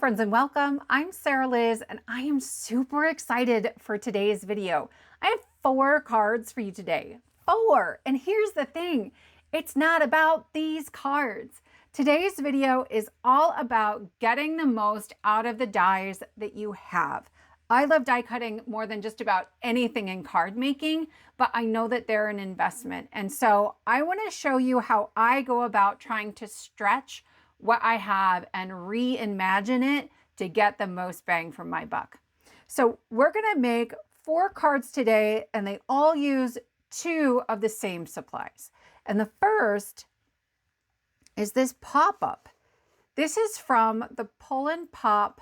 friends and welcome. I'm Sara Lihz and I am super excited for today's video. I have 4 cards for you today. 4! And here's the thing, it's not about these cards. Today's video is all about getting the most out of the dies that you have. I love die cutting more than just about anything in card making, but I know that they're an investment. And so I want to show you how I go about trying to stretch what I have and reimagine it to get the most bang for my buck. So we're going to make 4 cards today, and they all use 2 of the same supplies. And the first is this pop-up. This is from the Pull and Pop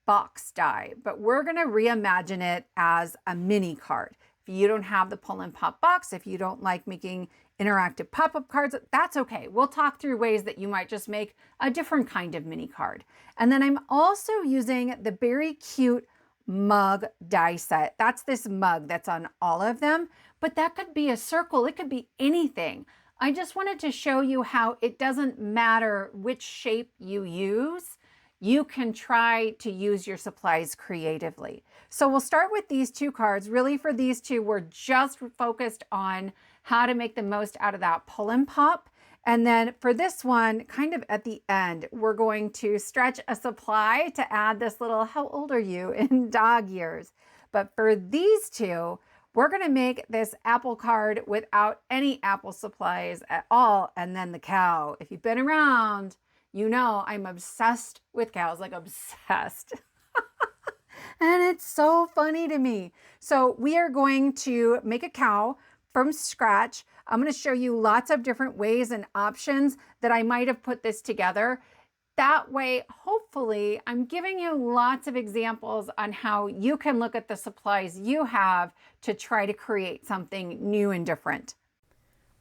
box die, but we're going to reimagine it as a mini card. If you don't have the Pull and Pop box, if you don't like making interactive pop-up cards, that's okay. We'll talk through ways that you might just make a different kind of mini card. And then I'm also using the Beary cute mug die set. That's this mug that's on all of them, but that could be a circle. It could be anything. I just wanted to show you how it doesn't matter which shape you use. You can try to use your supplies creatively. So we'll start with these 2 cards. Really for these 2, we're just focused on how to make the most out of that pull and pop. And then for this one, kind of at the end, we're going to stretch a supply to add this little, how old are you, in dog years. But for these 2, we're gonna make this apple card without any apple supplies at all. And then the cow. If you've been around, you know I'm obsessed with cows, like obsessed. And it's so funny to me. So we are going to make a cow from scratch. I'm going to show you lots of different ways and options that I might have put this together. That way, hopefully, I'm giving you lots of examples on how you can look at the supplies you have to try to create something new and different.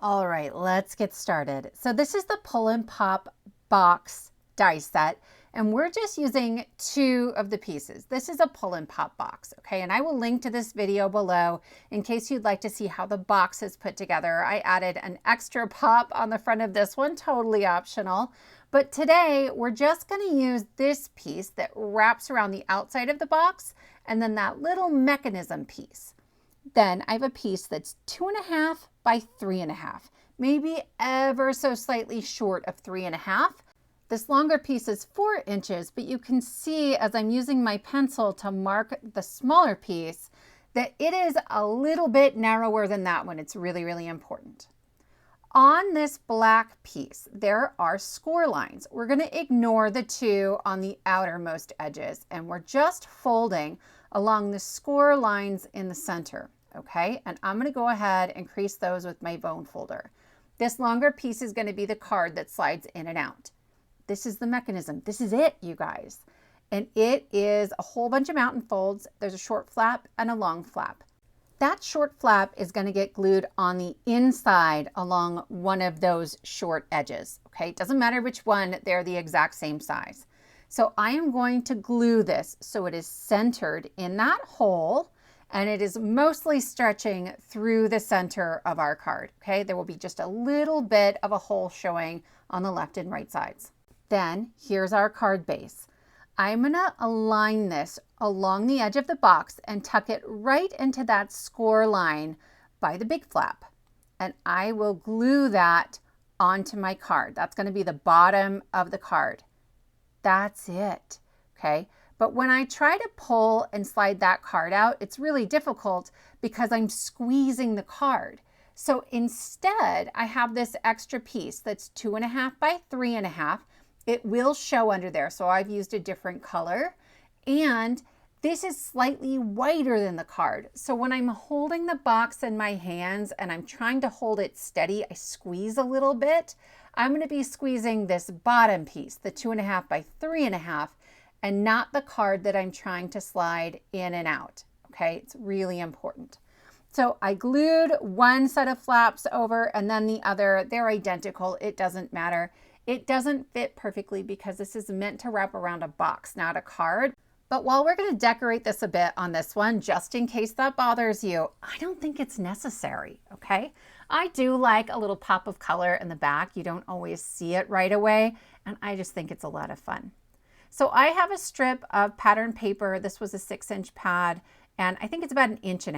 All right, let's get started. So this is the Pull and Pop box die set, and we're just using 2 of the pieces. This is a Pull and Pop box, okay? And I will link to this video below in case you'd like to see how the box is put together. I added an extra pop on the front of this one, totally optional. But today we're just going to use this piece that wraps around the outside of the box, and then that little mechanism piece. Then I have a piece that's 2.5 by 3.5, maybe ever so slightly short of 3.5. This longer piece is 4 inches, but you can see as I'm using my pencil to mark the smaller piece that it is a little bit narrower than that one. It's really, really important. On this black piece, there are score lines. We're going to ignore the 2 on the outermost edges, and we're just folding along the score lines in the center, okay? And I'm going to go ahead and crease those with my bone folder. This longer piece is going to be the card that slides in and out. This is the mechanism. This is it, you guys. And it is a whole bunch of mountain folds. There's a short flap and a long flap. That short flap is going to get glued on the inside along one of those short edges, okay? It doesn't matter which one, they're the exact same size. So I am going to glue this so it is centered in that hole, and it is mostly stretching through the center of our card, okay? There will be just a little bit of a hole showing on the left and right sides. Then here's our card base. I'm gonna align this along the edge of the box and tuck it right into that score line by the big flap. And I will glue that onto my card. That's gonna be the bottom of the card. That's it, okay? But when I try to pull and slide that card out, it's really difficult because I'm squeezing the card. So instead, I have this extra piece that's 2.5 by 3.5. It will show under there, so I've used a different color. And this is slightly wider than the card. So when I'm holding the box in my hands and I'm trying to hold it steady, I squeeze a little bit. I'm going to be squeezing this bottom piece, the 2.5 by 3.5, and not the card that I'm trying to slide in and out. Okay, it's really important. So I glued one set of flaps over and then the other. They're identical. It doesn't matter. It doesn't fit perfectly because this is meant to wrap around a box, not a card. But while we're going to decorate this a bit on this one, just in case that bothers you, I don't think it's necessary, okay? I do like a little pop of color in the back. You don't always see it right away, and I just think it's a lot of fun. So I have a strip of pattern paper. This was a 6-inch pad, and I think it's about 1.5 inches,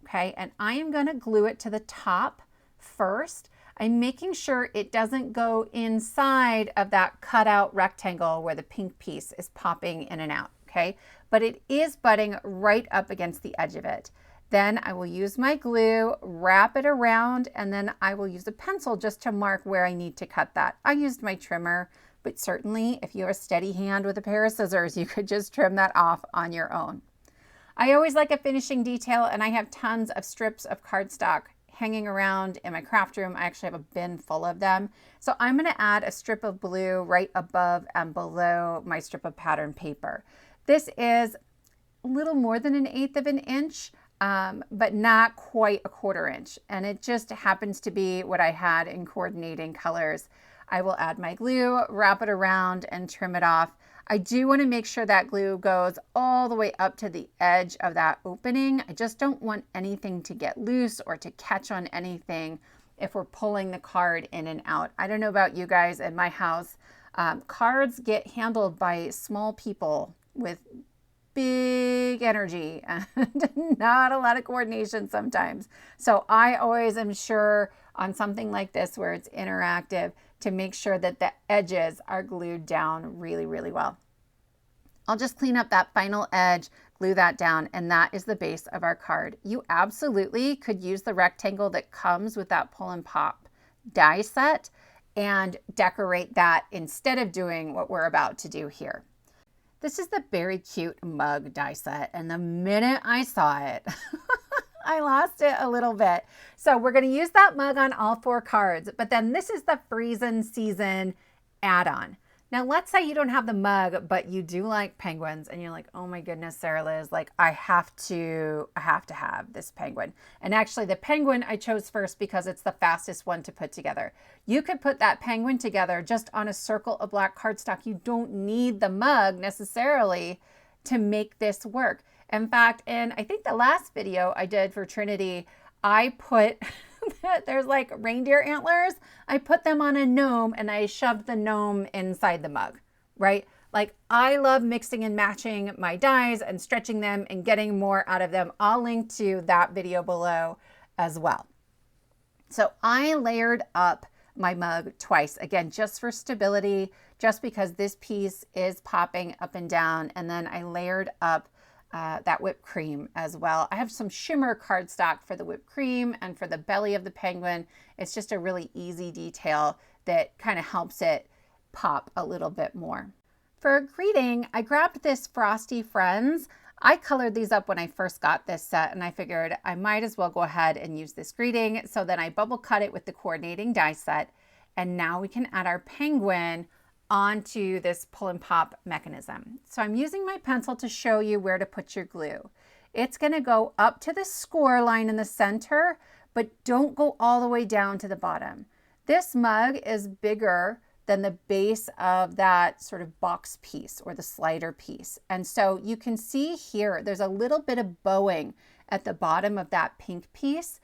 okay? And I am gonna glue it to the top first. I'm making sure it doesn't go inside of that cutout rectangle where the pink piece is popping in and out, okay? But it is butting right up against the edge of it. Then I will use my glue, wrap it around, and then I will use a pencil just to mark where I need to cut that. I used my trimmer, but certainly if you have a steady hand with a pair of scissors, you could just trim that off on your own. I always like a finishing detail, and I have tons of strips of cardstock hanging around in my craft room. I actually have a bin full of them. So I'm gonna add a strip of blue right above and below my strip of pattern paper. This is a little more than 1/8 of an inch, but not quite 1/4 inch. And it just happens to be what I had in coordinating colors. I will add my glue, wrap it around, and trim it off. I do want to make sure that glue goes all the way up to the edge of that opening. I just don't want anything to get loose or to catch on anything if we're pulling the card in and out. I don't know about you guys in my house. Cards get handled by small people with big energy and not a lot of coordination sometimes. So I always am sure on something like this where it's interactive to make sure that the edges are glued down really, really well. I'll just clean up that final edge, glue that down, and that is the base of our card. You absolutely could use the rectangle that comes with that pull and pop die set and decorate that instead of doing what we're about to do here. This is the Very Cute mug die set, and the minute I saw it, I lost it a little bit. So we're going to use that mug on all 4 cards, but then this is the Freezin season add-on. Now let's say you don't have the mug, but you do like penguins, and you're like, oh my goodness, Sara Lihz, like I have to have this penguin. And actually the penguin I chose first because it's the fastest one to put together. You could put that penguin together just on a circle of black cardstock. You don't need the mug necessarily to make this work. In fact, in I think the last video I did for Trinity, I put, there's like reindeer antlers. I put them on a gnome and I shoved the gnome inside the mug, right? Like I love mixing and matching my dies and stretching them and getting more out of them. I'll link to that video below as well. So I layered up my mug twice, again, just for stability, just because this piece is popping up and down. And then I layered up that whipped cream as well. I have some shimmer cardstock for the whipped cream and for the belly of the penguin. It's just a really easy detail that kind of helps it pop a little bit more. For a greeting, I grabbed this Frosty Friends. I colored these up when I first got this set, and I figured I might as well go ahead and use this greeting. So then I bubble cut it with the coordinating die set, and now we can add our penguin onto this pull and pop mechanism. So I'm using my pencil to show you where to put your glue. It's going to go up to the score line in the center, but don't go all the way down to the bottom. This mug is bigger than the base of that sort of box piece or the slider piece. And so you can see here, there's a little bit of bowing at the bottom of that pink piece.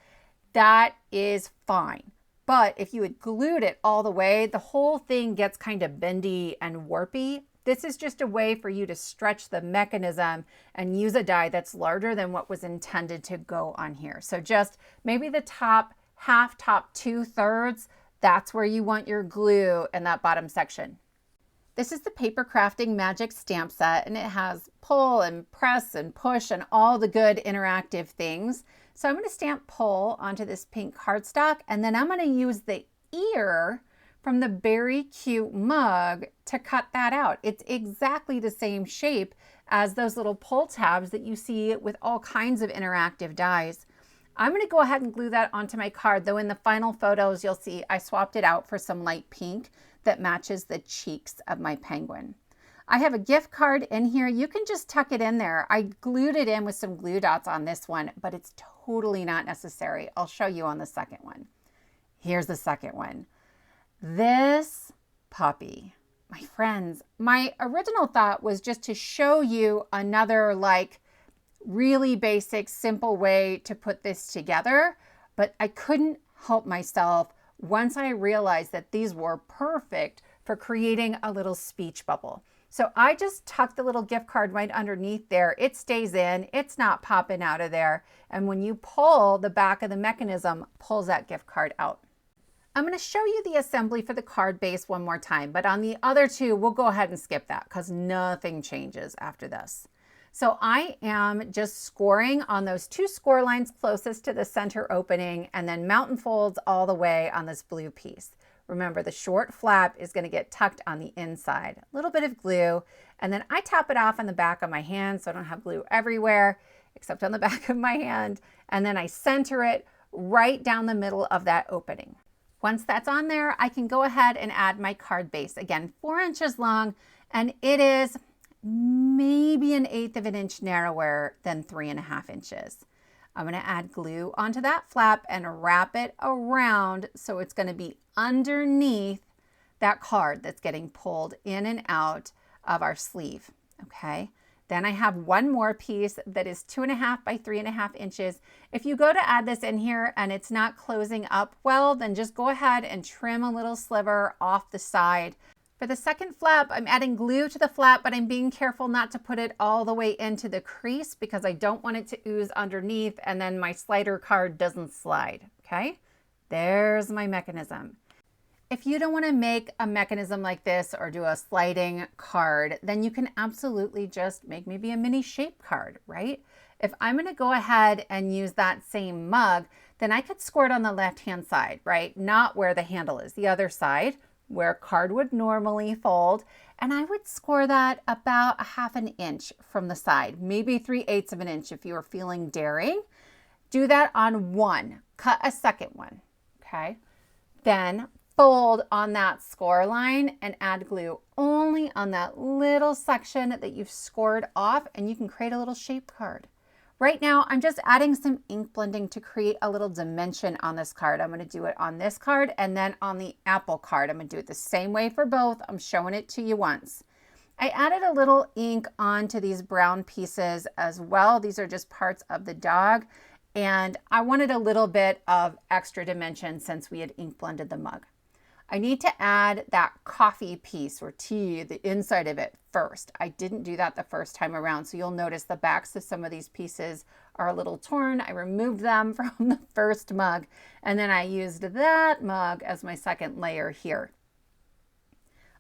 That is fine. But if you had glued it all the way, the whole thing gets kind of bendy and warpy. This is just a way for you to stretch the mechanism and use a die that's larger than what was intended to go on here. So just maybe the top half, top 2/3, that's where you want your glue in that bottom section. This is the Papercrafting Magic Stamp Set, and it has pull and press and push and all the good interactive things. So I'm going to stamp pull onto this pink cardstock, and then I'm going to use the ear from the Very Cute mug to cut that out. It's exactly the same shape as those little pull tabs that you see with all kinds of interactive dies. I'm going to go ahead and glue that onto my card, though in the final photos you'll see I swapped it out for some light pink that matches the cheeks of my penguin. I have a gift card in here. You can just tuck it in there. I glued it in with some glue dots on this one, but it's totally not necessary. I'll show you on the second one. Here's the second one. This puppy, my friends, my original thought was just to show you another like really basic, simple way to put this together, but I couldn't help myself once I realized that these were perfect for creating a little speech bubble. So I just tuck the little gift card right underneath there. It stays in, it's not popping out of there. And when you pull, the back of the mechanism pulls that gift card out. I'm going to show you the assembly for the card base one more time, but on the other two, we'll go ahead and skip that because nothing changes after this. So I am just scoring on those two score lines closest to the center opening and then mountain folds all the way on this blue piece. Remember, the short flap is going to get tucked on the inside. A little bit of glue, and then I tap it off on the back of my hand so I don't have glue everywhere except on the back of my hand, and then I center it right down the middle of that opening. Once that's on there, I can go ahead and add my card base. Again, 4 inches long, and it is maybe 1/8 of an inch narrower than 3.5 inches. I'm going to add glue onto that flap and wrap it around so it's going to be underneath that card that's getting pulled in and out of our sleeve. Okay. Then I have one more piece that is 2.5 by 3.5 inches. If you go to add this in here and it's not closing up well, then just go ahead and trim a little sliver off the side. For the second flap, I'm adding glue to the flap, but I'm being careful not to put it all the way into the crease because I don't want it to ooze underneath and then my slider card doesn't slide, okay? There's my mechanism. If you don't want to make a mechanism like this or do a sliding card, then you can absolutely just make maybe a mini shape card, right? If I'm going to go ahead and use that same mug, then I could score it on the left-hand side, right? Not where the handle is, the other side, where card would normally fold, and I would score that about 1/2 inch from the side, maybe 3/8 of an inch if you were feeling daring. Do that on one, cut a second one, okay? Then fold on that score line and add glue only on that little section that you've scored off, and you can create a little shape card. Right now, I'm just adding some ink blending to create a little dimension on this card. I'm going to do it on this card and then on the apple card. I'm going to do it the same way for both. I'm showing it to you once. I added a little ink onto these brown pieces as well. These are just parts of the dog, and I wanted a little bit of extra dimension since we had ink blended the mug. I need to add that coffee piece or tea, the inside of it first. I didn't do that the first time around, so you'll notice the backs of some of these pieces are a little torn. I removed them from the first mug, and then I used that mug as my second layer here.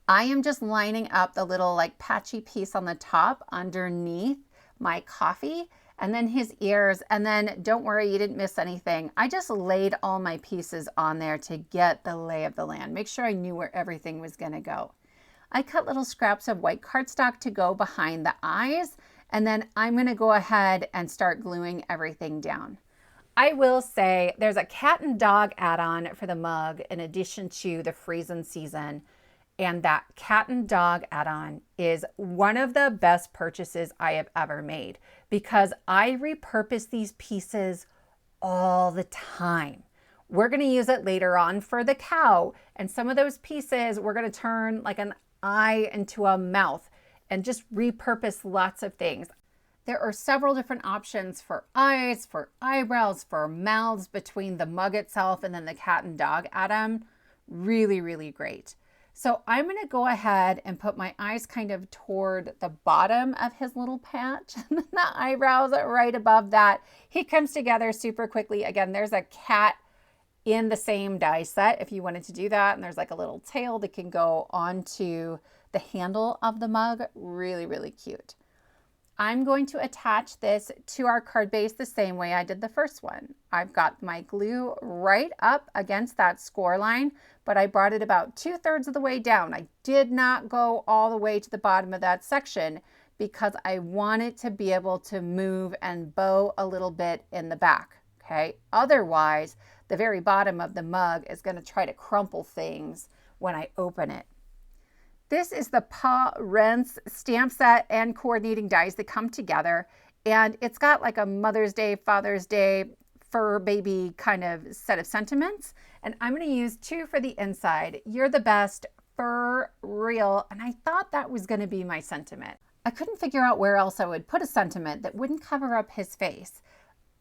I am just lining up the little like patchy piece on the top underneath my coffee, and then his ears, and then don't worry, you didn't miss anything. I just laid all my pieces on there to get the lay of the land, make sure I knew where everything was gonna go. I cut little scraps of white cardstock to go behind the eyes, and then I'm gonna go ahead and start gluing everything down. I will say there's a cat and dog add-on for the mug in addition to the Freezin season. And that cat and dog add-on is one of the best purchases I have ever made because I repurpose these pieces all the time. We're going to use it later on for the cow, and some of those pieces we're going to turn like an eye into a mouth and just repurpose lots of things. There are several different options for eyes, for eyebrows, for mouths between the mug itself and then the cat and dog add-on. Really, really great. So I'm going to go ahead and put my eyes kind of toward the bottom of his little patch and then the eyebrows are right above that. He comes together super quickly. Again, there's a cat in the same die set if you wanted to do that. And there's like a little tail that can go onto the handle of the mug. Really, really cute. I'm going to attach this to our card base the same way I did the first one. I've got my glue right up against that score line, but I brought it about 2/3 of the way down. I did not go all the way to the bottom of that section because I want it to be able to move and bow a little bit in the back, okay? Otherwise, the very bottom of the mug is going to try to crumple things when I open it. This is the Paw Rinse stamp set and coordinating dies that come together, and it's got like a Mother's Day, Father's Day, fur baby kind of set of sentiments, and I'm going to use 2 for the inside. You're the best, for real, and I thought that was going to be my sentiment. I couldn't figure out where else I would put a sentiment that wouldn't cover up his face.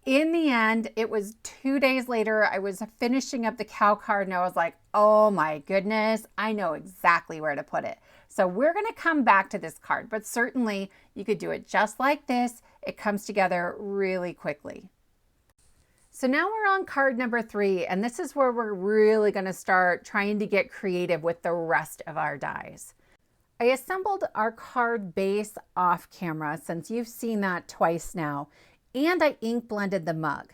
In the end, it was 2 days later, I was finishing up the cow card and I was like, oh my goodness, I know exactly where to put it. So we're going to come back to this card, but certainly you could do it just like this. It comes together really quickly. So now we're on card number 3, and this is where we're really going to start trying to get creative with the rest of our dies. I assembled our card base off camera since you've seen that twice now. And I ink blended the mug.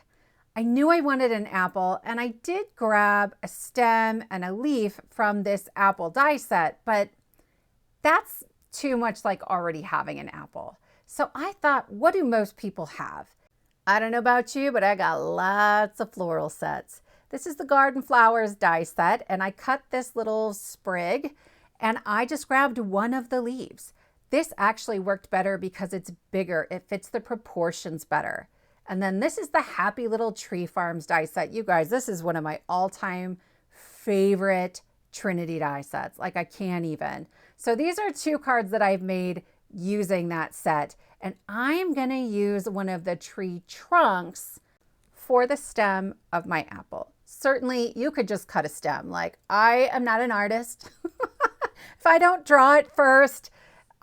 I knew I wanted an apple, and I did grab a stem and a leaf from this apple die set, but that's too much like already having an apple. So I thought, what do most people have? I don't know about you, but I got lots of floral sets. This is the Garden Flowers die set, and I cut this little sprig, and I just grabbed one of the leaves. This actually worked better because it's bigger. It fits the proportions better. And then this is the Happy Little Tree Farms die set. You guys, this is one of my all-time favorite Trinity die sets. Like, I can't even. So these are 2 cards that I've made using that set. And I'm going to use one of the tree trunks for the stem of my apple. Certainly, you could just cut a stem. Like, I am not an artist. If I don't draw it first,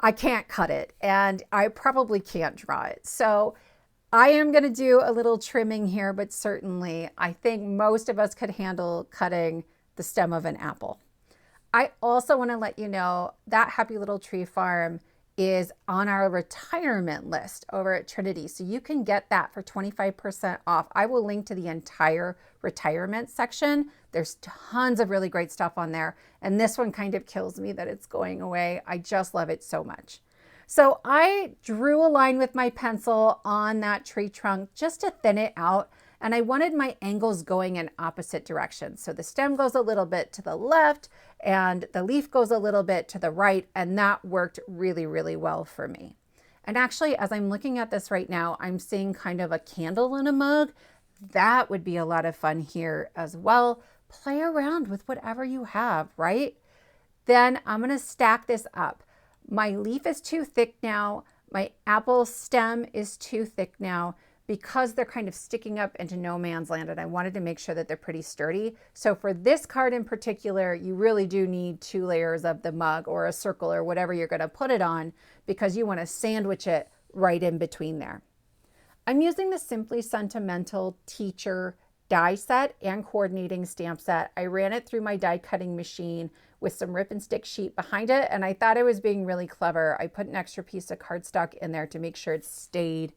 I can't cut it, and I probably can't draw it. So I am going to do a little trimming here, but certainly I think most of us could handle cutting the stem of an apple. I also want to let you know that Happy Little Tree Farm is on our retirement list over at Trinity. So you can get that for 25% off. I will link to the entire retirement section. There's tons of really great stuff on there. And this one kind of kills me that it's going away. I just love it so much. So I drew a line with my pencil on that tree trunk just to thin it out. And I wanted my angles going in opposite directions. So the stem goes a little bit to the left and the leaf goes a little bit to the right. And that worked really, really well for me. And actually, as I'm looking at this right now, I'm seeing kind of a candle in a mug. That would be a lot of fun here as well. Play around with whatever you have, right? Then I'm going to stack this up. My leaf is too thick now. My apple stem is too thick now, because they're kind of sticking up into no man's land, and I wanted to make sure that they're pretty sturdy. So for this card in particular, you really do need 2 layers of the mug or a circle or whatever you're going to put it on, because you want to sandwich it right in between there. I'm using the Simply Sentimental Teacher die set and coordinating stamp set. I ran it through my die cutting machine with some rip and stick sheet behind it, and I thought I was being really clever. I put an extra piece of cardstock in there to make sure it stayed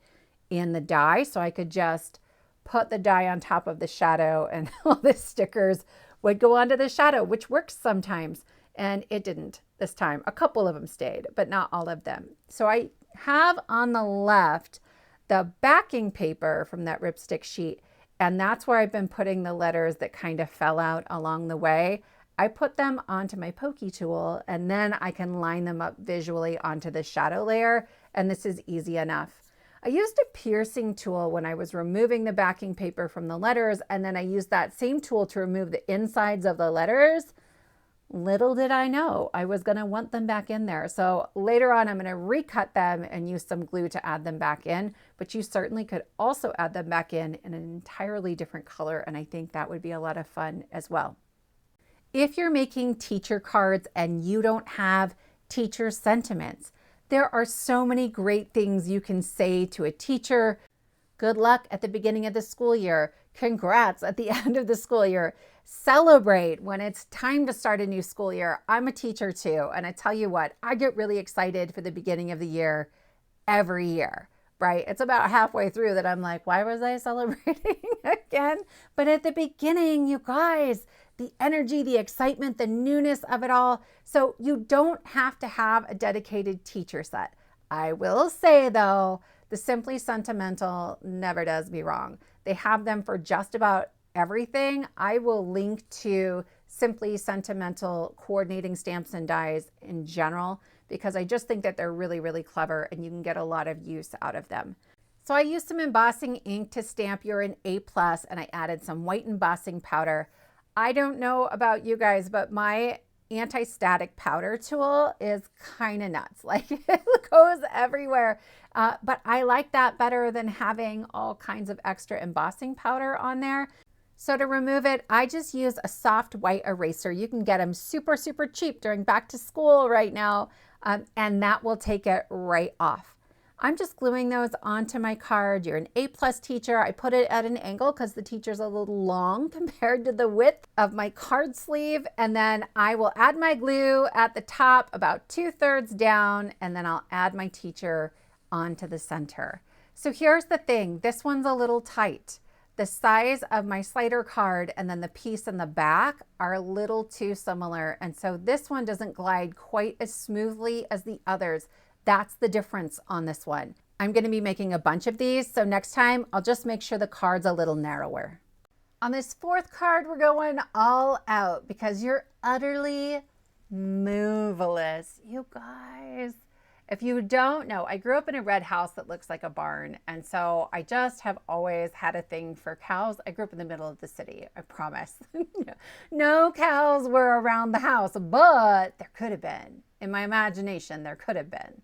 in the die, so I could just put the die on top of the shadow and all the stickers would go onto the shadow, which works sometimes, and it didn't this time. A couple of them stayed, but not all of them. So I have on the left the backing paper from that ripstick sheet, and that's where I've been putting the letters that kind of fell out along the way. I put them onto my pokey tool, and then I can line them up visually onto the shadow layer, and this is easy enough. I used a piercing tool when I was removing the backing paper from the letters, and then I used that same tool to remove the insides of the letters. Little did I know I was going to want them back in there. So later on, I'm going to recut them and use some glue to add them back in, but you certainly could also add them back in an entirely different color, and I think that would be a lot of fun as well. If you're making teacher cards and you don't have teacher sentiments, there are so many great things you can say to a teacher. Good luck at the beginning of the school year. Congrats at the end of the school year. Celebrate when it's time to start a new school year. I'm a teacher too, and I tell you what, I get really excited for the beginning of the year every year, right? It's about halfway through that I'm like, why was I celebrating again? But at the beginning, you guys, the energy, the excitement, the newness of it all. So you don't have to have a dedicated teacher set. I will say though, the Simply Sentimental never does me wrong. They have them for just about everything. I will link to Simply Sentimental coordinating stamps and dies in general, because I just think that they're really, really clever and you can get a lot of use out of them. So I used some embossing ink to stamp You're an A+, and I added some white embossing powder. I don't know about you guys, but my anti-static powder tool is kind of nuts. Like it goes everywhere. But I like that better than having all kinds of extra embossing powder on there. So to remove it, I just use a soft white eraser. You can get them super, super cheap during back to school right now. And that will take it right off. I'm just gluing those onto my card. You're an A+ teacher. I put it at an angle because the teacher's a little long compared to the width of my card sleeve. And then I will add my glue at the top about 2/3 down, and then I'll add my teacher onto the center. So here's the thing. This one's a little tight. The size of my slider card and then the piece in the back are a little too similar. And so this one doesn't glide quite as smoothly as the others. That's the difference on this one. I'm going to be making a bunch of these, so next time I'll just make sure the card's a little narrower. On this 4th card, we're going all out because you're utterly moovelous. You guys, if you don't know, I grew up in a red house that looks like a barn, and so I just have always had a thing for cows. I grew up in the middle of the city, I promise. No cows were around the house, but there could have been. In my imagination, there could have been.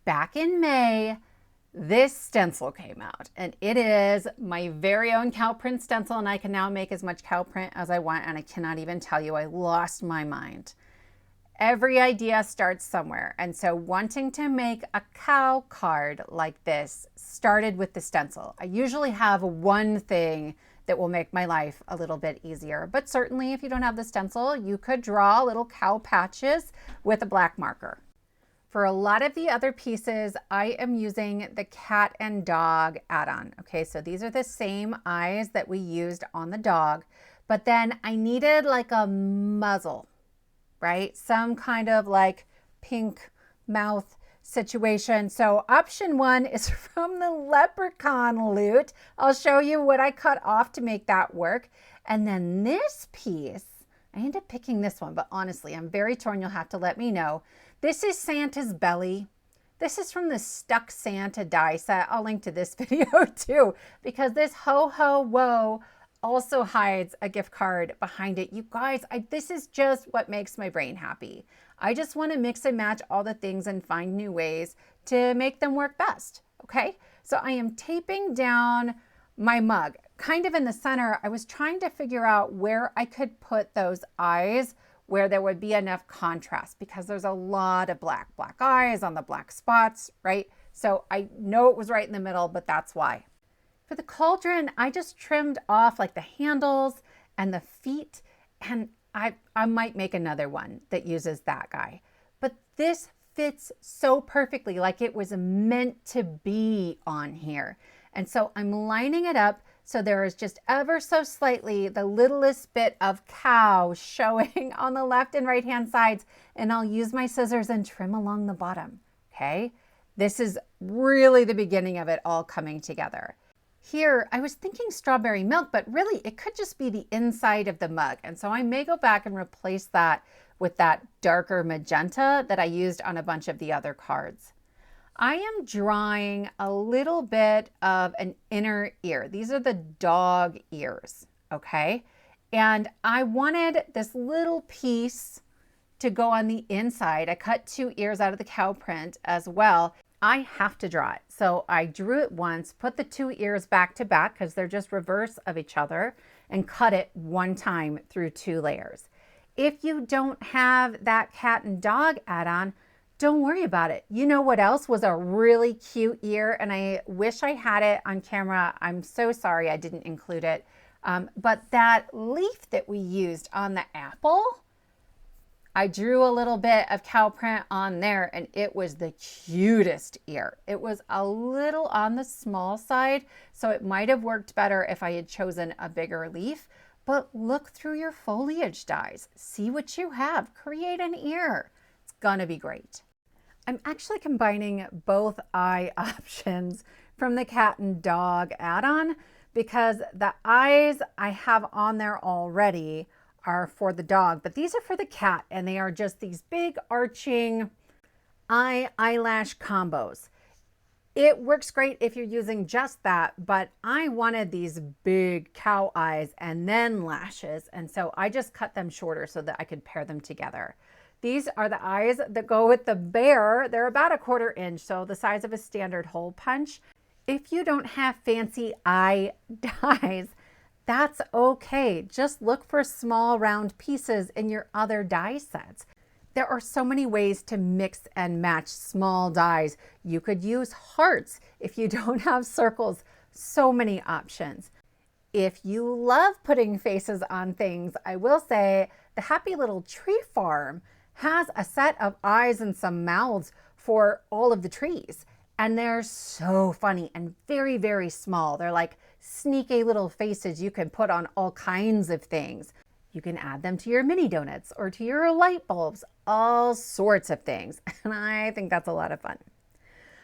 Back in May, this stencil came out, and it is my very own cow print stencil, and I can now make as much cow print as I want, and I cannot even tell you, I lost my mind. Every idea starts somewhere, and so wanting to make a cow card like this started with the stencil. I usually have one thing that will make my life a little bit easier, but certainly if you don't have the stencil, you could draw little cow patches with a black marker. For a lot of the other pieces, I am using the cat and dog add-on. Okay, so these are the same eyes that we used on the dog, but then I needed like a muzzle, right? Some kind of like pink mouth situation. So option 1 is from the Leprechaun loot. I'll show you what I cut off to make that work. And then this piece, I ended up picking this one, but honestly, I'm very torn. You'll have to let me know. This is Santa's belly. This is from the Stuck Santa die set. I'll link to this video too, because this ho ho woe also hides a gift card behind it. You guys, this is just what makes my brain happy. I just want to mix and match all the things and find new ways to make them work best. Okay, so I am taping down my mug kind of in the center. I was trying to figure out where I could put those eyes where there would be enough contrast, because there's a lot of black eyes on the black spots, right? So I know it was right in the middle, but that's why. For the cauldron, I just trimmed off like the handles and the feet, and I might make another one that uses that guy. But this fits so perfectly, like it was meant to be on here. And so I'm lining it up so there is just ever so slightly the littlest bit of cow showing on the left and right hand sides, and I'll use my scissors and trim along the bottom, okay? This is really the beginning of it all coming together. Here, I was thinking strawberry milk, but really it could just be the inside of the mug. And so I may go back and replace that with that darker magenta that I used on a bunch of the other cards. I am drawing a little bit of an inner ear. These are the dog ears, okay? And I wanted this little piece to go on the inside. I cut 2 ears out of the cow print as well. I have to draw it. So I drew it once, put the 2 ears back to back because they're just reverse of each other, and cut it one time through 2 layers. If you don't have that cat and dog add-on, don't worry about it. You know what else was a really cute ear, and I wish I had it on camera. I'm so sorry I didn't include it. But that leaf that we used on the apple, I drew a little bit of cow print on there, and it was the cutest ear. It was a little on the small side, so it might have worked better if I had chosen a bigger leaf. But look through your foliage dies. See what you have. Create an ear. It's gonna be great. I'm actually combining both eye options from the cat and dog add-on, because the eyes I have on there already are for the dog, but these are for the cat, and they are just these big arching eyelash combos. It works great if you're using just that, but I wanted these big cow eyes and then lashes, and so I just cut them shorter so that I could pair them together. These are the eyes that go with the bear. They're about 1/4 inch, so the size of a standard hole punch. If you don't have fancy eye dies, that's okay. Just look for small round pieces in your other die sets. There are so many ways to mix and match small dies. You could use hearts if you don't have circles. So many options. If you love putting faces on things, I will say the Happy Little Tree Farm has a set of eyes and some mouths for all of the trees. And they're so funny and very, very small. They're like sneaky little faces you can put on all kinds of things. You can add them to your mini donuts or to your light bulbs, all sorts of things. And I think that's a lot of fun.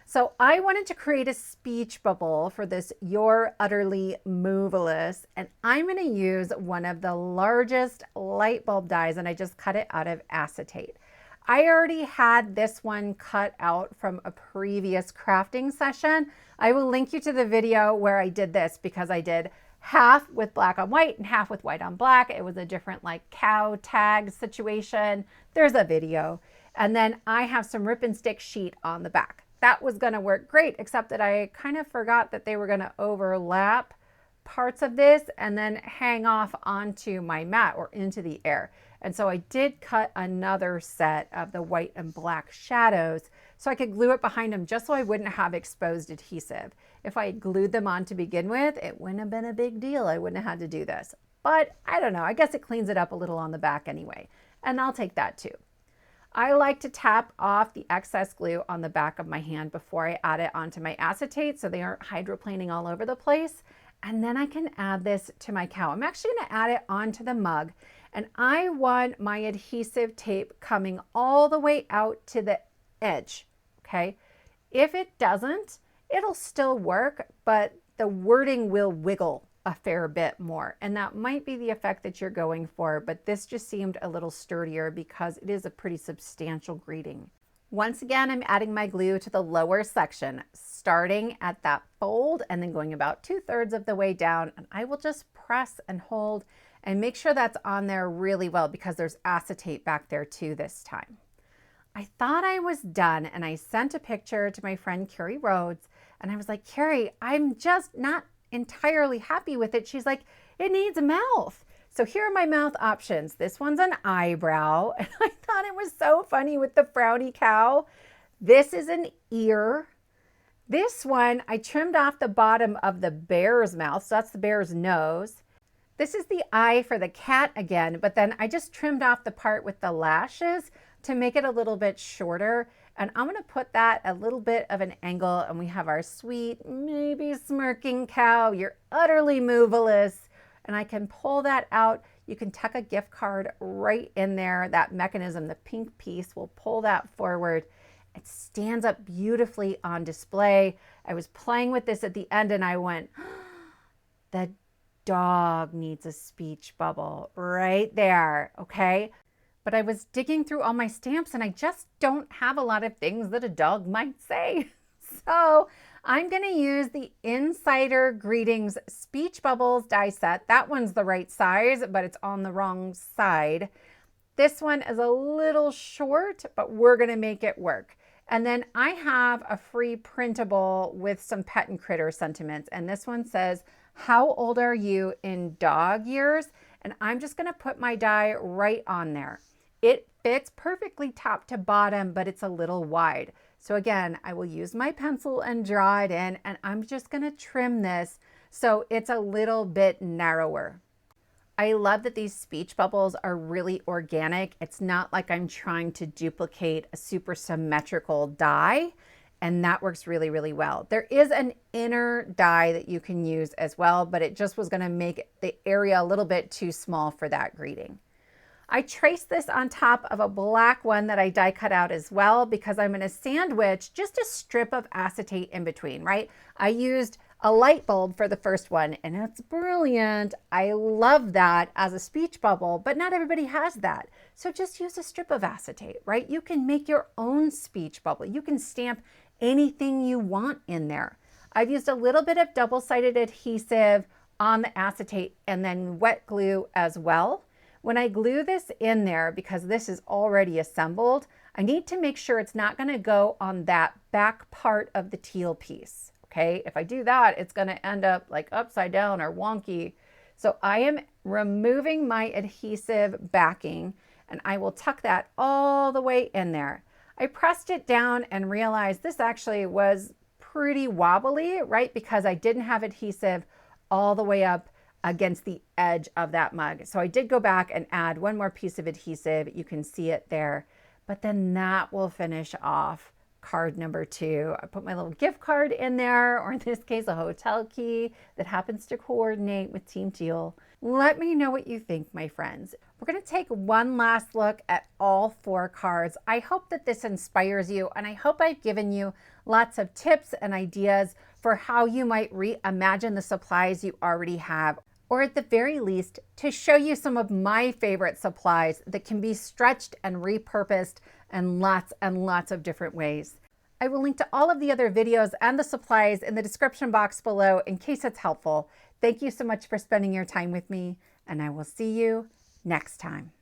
So I wanted to create a speech bubble for this You're Utterly Moovelous. And I'm going to use one of the largest light bulb dies, and I just cut it out of acetate. I already had this one cut out from a previous crafting session. I will link you to the video where I did this because I did half with black on white and half with white on black. It was a different like cow tag situation. There's a video. And then I have some rip and stick sheet on the back. That was going to work great, except that I kind of forgot that they were going to overlap parts of this and then hang off onto my mat or into the air. And so I did cut another set of the white and black shadows so I could glue it behind them just so I wouldn't have exposed adhesive. If I had glued them on to begin with, it wouldn't have been a big deal. I wouldn't have had to do this. But I don't know, I guess it cleans it up a little on the back anyway. And I'll take that too. I like to tap off the excess glue on the back of my hand before I add it onto my acetate so they aren't hydroplaning all over the place. And then I can add this to my cow. I'm actually going to add it onto the mug. And I want my adhesive tape coming all the way out to the edge, okay? If it doesn't, it'll still work, but the wording will wiggle a fair bit more. And that might be the effect that you're going for, but this just seemed a little sturdier because it is a pretty substantial greeting. Once again, I'm adding my glue to the lower section, starting at that fold and then going about 2/3 of the way down. And I will just press and hold and make sure that's on there really well because there's acetate back there too this time. I thought I was done and I sent a picture to my friend Carrie Rhodes and I was like, Carrie, I'm just not entirely happy with it. She's like, it needs a mouth. So here are my mouth options. This one's an eyebrow. And I thought it was so funny with the frowny cow. This is an ear. This one, I trimmed off the bottom of the bear's mouth. So that's the bear's nose. This is the eye for the cat again, but then I just trimmed off the part with the lashes to make it a little bit shorter. And I'm gonna put that a little bit of an angle and we have our sweet, maybe smirking cow. You're utterly moovelous. And I can pull that out. You can tuck a gift card right in there. That mechanism, the pink piece, will pull that forward. It stands up beautifully on display. I was playing with this at the end and I went, the dog needs a speech bubble right there, okay? But I was digging through all my stamps and I just don't have a lot of things that a dog might say. So I'm going to use the Insider Greetings Speech Bubbles die set. That one's the right size, but it's on the wrong side. This one is a little short, but we're going to make it work. And then I have a free printable with some pet and critter sentiments. And this one says, how old are you in dog years? And I'm just going to put my die right on there. It fits perfectly top to bottom, but it's a little wide. So again, I will use my pencil and draw it in, and I'm just going to trim this so it's a little bit narrower. I love that these speech bubbles are really organic. It's not like I'm trying to duplicate a super symmetrical die, and that works really, really well. There is an inner die that you can use as well, but it just was going to make the area a little bit too small for that greeting. I traced this on top of a black one that I die cut out as well because I'm going to sandwich just a strip of acetate in between, right? I used a light bulb for the first one and it's brilliant. I love that as a speech bubble, but not everybody has that. So just use a strip of acetate, right? You can make your own speech bubble. You can stamp anything you want in there. I've used a little bit of double-sided adhesive on the acetate and then wet glue as well. When I glue this in there, because this is already assembled, I need to make sure it's not going to go on that back part of the teal piece. Okay, if I do that, it's going to end up like upside down or wonky. So I am removing my adhesive backing, and I will tuck that all the way in there. I pressed it down and realized this actually was pretty wobbly, right? Because I didn't have adhesive all the way up against the edge of that mug. So I did go back and add one more piece of adhesive. You can see it there, but then that will finish off card number 2. I put my little gift card in there, or in this case, a hotel key that happens to coordinate with Team Teal. Let me know what you think, my friends. We're going to take one last look at all 4 cards. I hope that this inspires you, and I hope I've given you lots of tips and ideas for how you might reimagine the supplies you already have, or at the very least, to show you some of my favorite supplies that can be stretched and repurposed in lots and lots of different ways. I will link to all of the other videos and the supplies in the description box below in case it's helpful. Thank you so much for spending your time with me, and I will see you next time.